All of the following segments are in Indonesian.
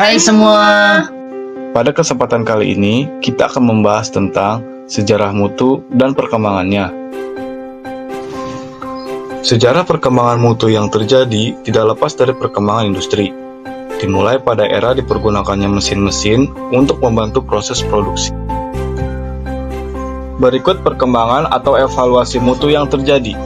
Hai semua. Pada kesempatan kali ini, kita akan membahas tentang sejarah mutu dan perkembangannya. Sejarah perkembangan mutu yang terjadi tidak lepas dari perkembangan industri. Dimulai pada era dipergunakannya mesin-mesin untuk membantu proses produksi. Berikut perkembangan atau evaluasi mutu yang terjadi.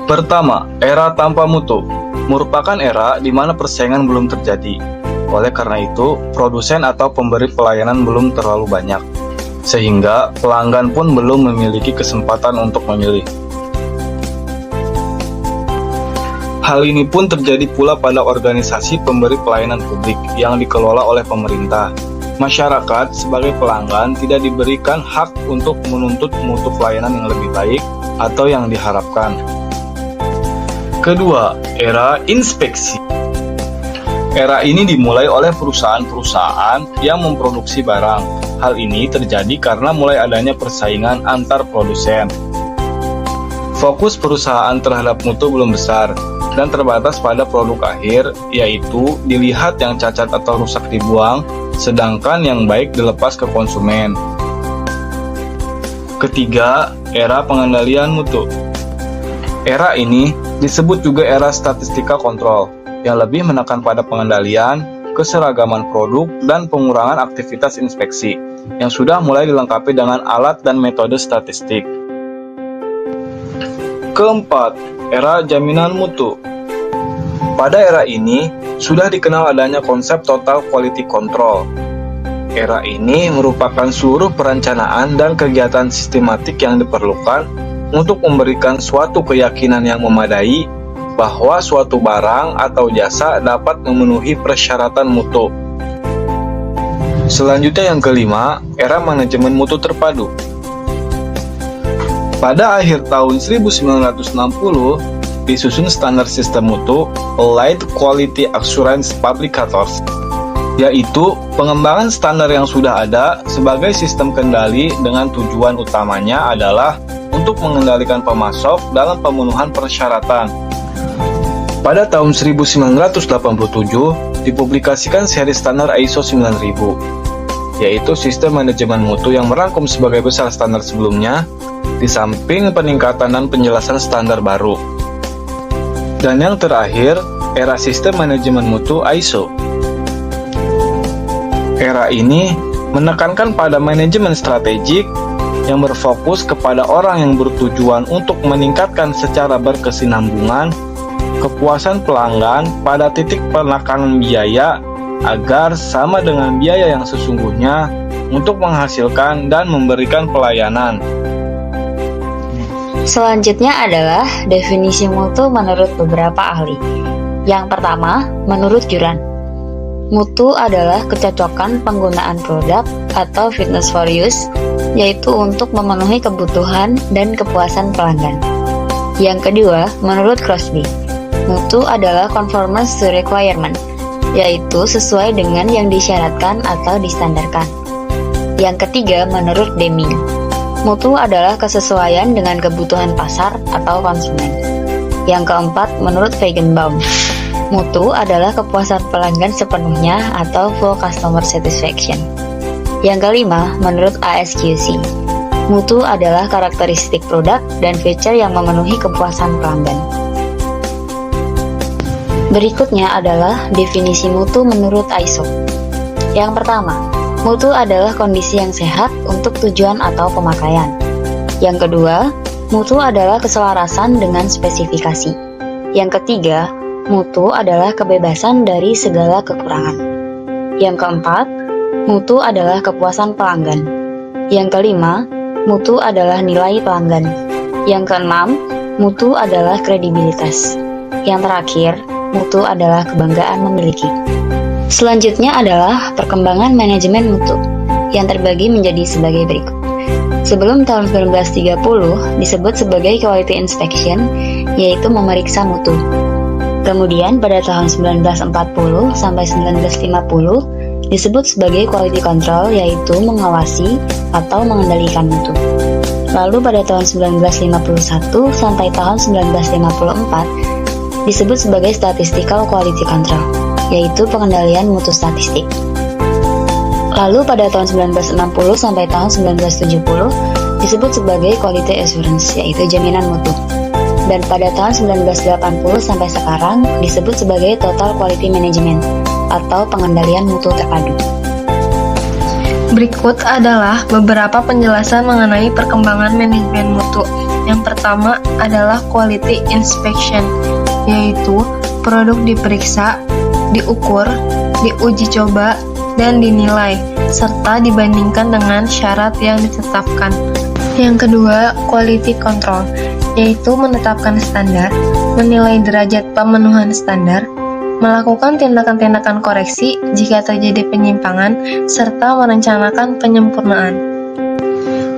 Pertama, era tanpa mutu merupakan era di mana persaingan belum terjadi. Oleh karena itu, produsen atau pemberi pelayanan belum terlalu banyak, sehingga pelanggan pun belum memiliki kesempatan untuk memilih. Hal ini pun terjadi pula pada organisasi pemberi pelayanan publik yang dikelola oleh pemerintah. Masyarakat sebagai pelanggan tidak diberikan hak untuk menuntut mutu pelayanan yang lebih baik atau yang diharapkan. Kedua, era inspeksi. Era ini dimulai oleh perusahaan-perusahaan yang memproduksi barang. Hal ini terjadi karena mulai adanya persaingan antar produsen. Fokus perusahaan terhadap mutu belum besar dan terbatas pada produk akhir, yaitu dilihat yang cacat atau rusak dibuang, sedangkan yang baik dilepas ke konsumen. Ketiga, era pengendalian mutu. Era ini disebut juga era statistika kontrol, yang lebih menekan pada pengendalian, keseragaman produk, dan pengurangan aktivitas inspeksi, yang sudah mulai dilengkapi dengan alat dan metode statistik. Keempat, era jaminan mutu. Pada era ini, sudah dikenal adanya konsep total quality control. Era ini merupakan seluruh perencanaan dan kegiatan sistematik yang diperlukan untuk memberikan suatu keyakinan yang memadai bahwa suatu barang atau jasa dapat memenuhi persyaratan mutu. Selanjutnya yang kelima, era manajemen mutu terpadu. Pada akhir tahun 1960, disusun standar sistem mutu Allied Quality Assurance Publicators, yaitu pengembangan standar yang sudah ada sebagai sistem kendali dengan tujuan utamanya adalah untuk mengendalikan pemasok dalam pemenuhan persyaratan. Pada tahun 1987, dipublikasikan seri standar ISO 9000, yaitu sistem manajemen mutu yang merangkum sebagai besar standar sebelumnya, di samping peningkatan dan penjelasan standar baru. Dan yang terakhir, era sistem manajemen mutu ISO. Era ini menekankan pada manajemen strategik yang berfokus kepada orang yang bertujuan untuk meningkatkan secara berkesinambungan kepuasan pelanggan pada titik penekanan biaya agar sama dengan biaya yang sesungguhnya untuk menghasilkan dan memberikan pelayanan. Selanjutnya adalah definisi mutu menurut beberapa ahli. Yang pertama, menurut Juran, mutu adalah kecocokan penggunaan produk atau fitness for use, yaitu untuk memenuhi kebutuhan dan kepuasan pelanggan. Yang kedua, menurut Crosby, mutu adalah conformance to requirement, yaitu sesuai dengan yang disyaratkan atau distandarkan. Yang ketiga, menurut Deming, mutu adalah kesesuaian dengan kebutuhan pasar atau konsumen. Yang keempat, menurut Feigenbaum, mutu adalah kepuasan pelanggan sepenuhnya atau full customer satisfaction. Yang kelima, menurut ASQC, mutu adalah karakteristik produk dan feature yang memenuhi kepuasan pelanggan. Berikutnya adalah definisi mutu menurut ISO. Yang pertama, mutu adalah kondisi yang sehat untuk tujuan atau pemakaian. Yang kedua, mutu adalah keselarasan dengan spesifikasi. Yang ketiga, mutu adalah kebebasan dari segala kekurangan. Yang keempat, mutu adalah kepuasan pelanggan. Yang kelima, mutu adalah nilai pelanggan. Yang keenam, mutu adalah kredibilitas. Yang terakhir, mutu adalah kebanggaan memiliki. Selanjutnya adalah perkembangan manajemen mutu yang terbagi menjadi sebagai berikut. Sebelum tahun 1930 disebut sebagai quality inspection, yaitu memeriksa mutu. Kemudian pada tahun 1940 sampai 1950 disebut sebagai quality control, yaitu mengawasi atau mengendalikan mutu. Lalu pada tahun 1951 sampai tahun 1954 disebut sebagai statistical quality control. yaitu pengendalian mutu statistik. Lalu pada tahun 1960 sampai tahun 1970 disebut sebagai quality assurance, yaitu jaminan mutu. Dan pada tahun 1980 sampai sekarang disebut sebagai total quality management atau pengendalian mutu terpadu. Berikut adalah beberapa penjelasan mengenai perkembangan manajemen mutu. Yang pertama adalah quality inspection, yaitu produk diperiksa, diukur, diuji coba, dan dinilai, serta dibandingkan dengan syarat yang ditetapkan. Yang kedua, quality control, yaitu menetapkan standar, menilai derajat pemenuhan standar, melakukan tindakan-tindakan koreksi jika terjadi penyimpangan, serta merencanakan penyempurnaan.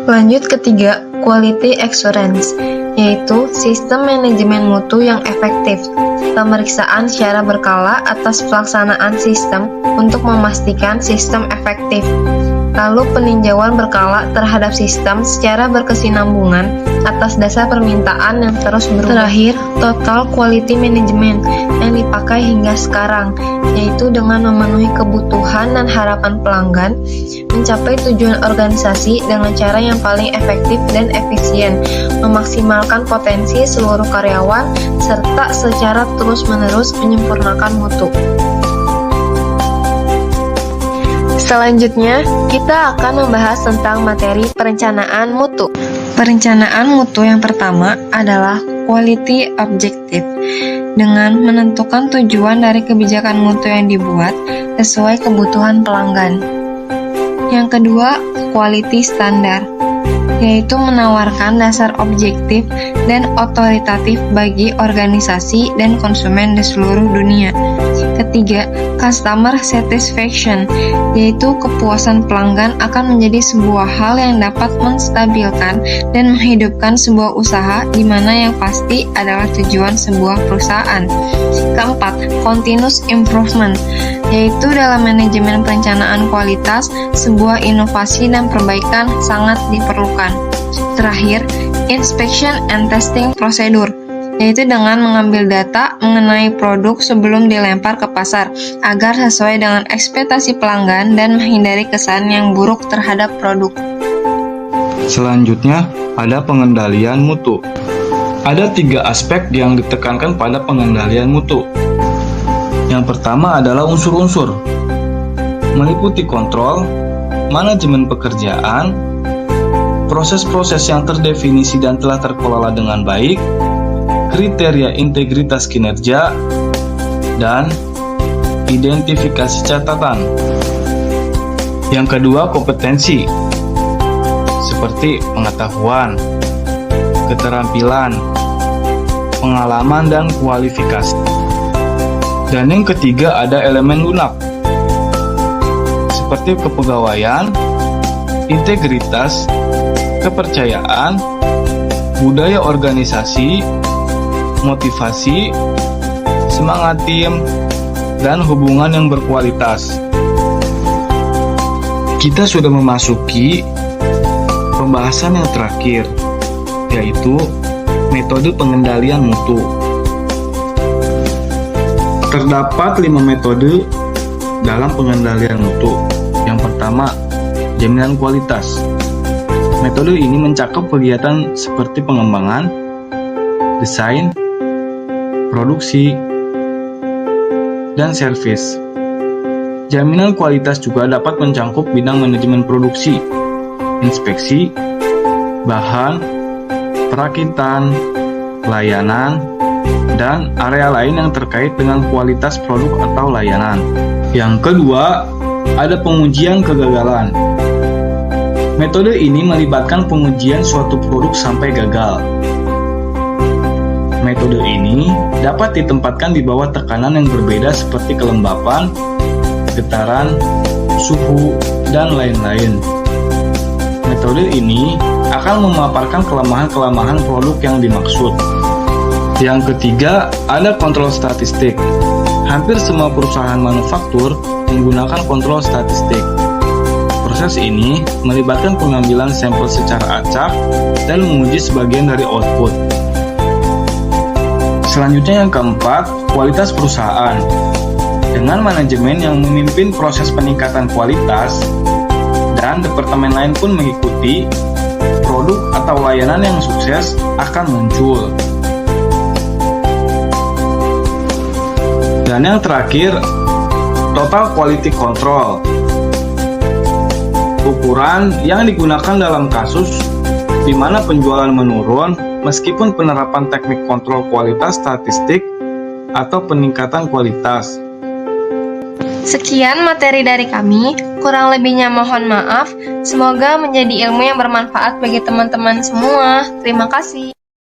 Lanjut ketiga, quality assurance, yaitu sistem manajemen mutu yang efektif, pemeriksaan secara berkala atas pelaksanaan sistem untuk memastikan sistem efektif, lalu peninjauan berkala terhadap sistem secara berkesinambungan atas dasar permintaan yang terus berubah. Terakhir, total quality management yang dipakai hingga sekarang, yaitu dengan memenuhi kebutuhan dan harapan pelanggan, mencapai tujuan organisasi dengan cara yang paling efektif dan efisien, memaksimalkan potensi seluruh karyawan, serta secara terus-menerus menyempurnakan mutu. Selanjutnya, kita akan membahas tentang materi perencanaan mutu. Perencanaan mutu yang pertama adalah quality objective, dengan menentukan tujuan dari kebijakan mutu yang dibuat sesuai kebutuhan pelanggan. Yang kedua, quality standard, yaitu menawarkan dasar objektif dan otoritatif bagi organisasi dan konsumen di seluruh dunia. Ketiga, customer satisfaction, yaitu kepuasan pelanggan akan menjadi sebuah hal yang dapat menstabilkan dan menghidupkan sebuah usaha di mana yang pasti adalah tujuan sebuah perusahaan. Keempat, continuous improvement, yaitu dalam manajemen perencanaan kualitas, sebuah inovasi dan perbaikan sangat diperlukan. Terakhir, inspection and testing procedure, yaitu dengan mengambil data mengenai produk sebelum dilempar ke pasar agar sesuai dengan ekspektasi pelanggan dan menghindari kesan yang buruk terhadap produk. Selanjutnya, ada pengendalian mutu. Ada 3 aspek yang ditekankan pada pengendalian mutu. Yang pertama adalah unsur-unsur, meliputi kontrol, manajemen pekerjaan, proses-proses yang terdefinisi dan telah terkelola dengan baik, kriteria integritas kinerja, dan identifikasi catatan. Yang kedua, kompetensi, seperti pengetahuan, keterampilan, pengalaman, dan kualifikasi. Dan yang ketiga, ada elemen lunak, seperti kepegawaian, integritas, kepercayaan, budaya organisasi, motivasi, semangat tim, dan hubungan yang berkualitas. Kita sudah memasuki pembahasan yang terakhir, yaitu metode pengendalian mutu. Terdapat 5 metode dalam pengendalian mutu. Yang pertama, jaminan kualitas. Metode ini mencakup kegiatan seperti pengembangan, desain, produksi, dan servis. Jaminan kualitas juga dapat mencakup bidang manajemen produksi, inspeksi, bahan, perakitan, layanan, dan area lain yang terkait dengan kualitas produk atau layanan. Yang kedua, ada pengujian kegagalan. Metode ini melibatkan pengujian suatu produk sampai gagal. Metode ini dapat ditempatkan di bawah tekanan yang berbeda seperti kelembapan, getaran, suhu, dan lain-lain. Metode ini akan memaparkan kelemahan-kelemahan produk yang dimaksud. Yang ketiga, ada kontrol statistik. Hampir semua perusahaan manufaktur menggunakan kontrol statistik. Proses ini melibatkan pengambilan sampel secara acak dan menguji sebagian dari output. Selanjutnya yang keempat, kualitas perusahaan, Dengan manajemen yang memimpin proses peningkatan kualitas, dan departemen lain pun mengikuti, produk atau layanan yang sukses akan muncul. Dan yang terakhir, total quality control. Ukuran yang digunakan dalam kasus di mana penjualan menurun meskipun penerapan teknik kontrol kualitas statistik atau peningkatan kualitas. Sekian materi dari kami, kurang lebihnya mohon maaf. Semoga menjadi ilmu yang bermanfaat bagi teman-teman semua. Terima kasih.